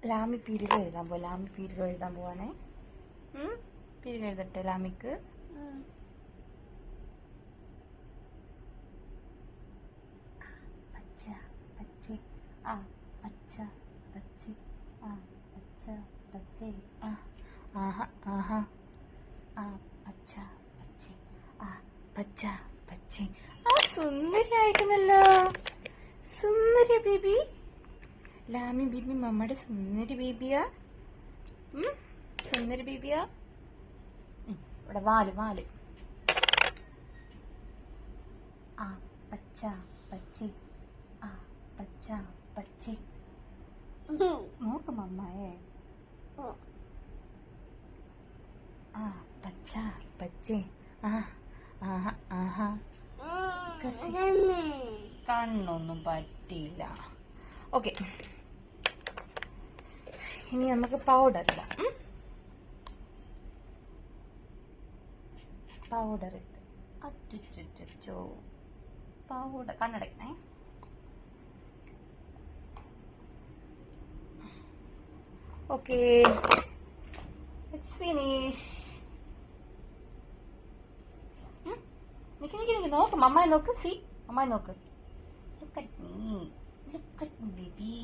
ലാമി പിരിവ് എഴുതാൻ പോവാ. ലാമി പിരിവ് എഴുതാൻ പോവാണേ. പിരിവ് എഴുതട്ടെ ലാമിക്ക്. പച്ച പച്ച ആ പച്ച പച്ച ആ പച്ച പച്ച ആ ആഹാ ആഹാ ആ പച്ച പച്ച ആ പച്ച പച്ച ആ സുന്ദരി ആയിരിക്കുന്നല്ലോ. സുന്ദരി ബേബി. ലാമി ബേബി മമ്മയുടെ സുന്ദരി ബേബിയാ. സുന്ദരി ബേബിയാ. ഇവിടെ വാല് വാല്. ആ പച്ച പച്ച ആ പച്ച പച്ച നോക്ക് മമ്മയെ. ആ പച്ച പച്ച ആ ആഹാ ആഹാ. കണ്ണൊന്നും പറ്റിയില്ല. ഓക്കെ, ഇനി നമുക്ക് പൗഡർ ഇടാം. പൗഡർ ഇട്ട് അച്ചോ പൗഡർ കണ്ണടക്കണേ. Okay, it's finish. നിക്ക് നിക്ക് നിക്ക് നോക്ക് മമ്മായി നോക്ക്. സി മമ്മായി നോക്ക്. Look at me baby.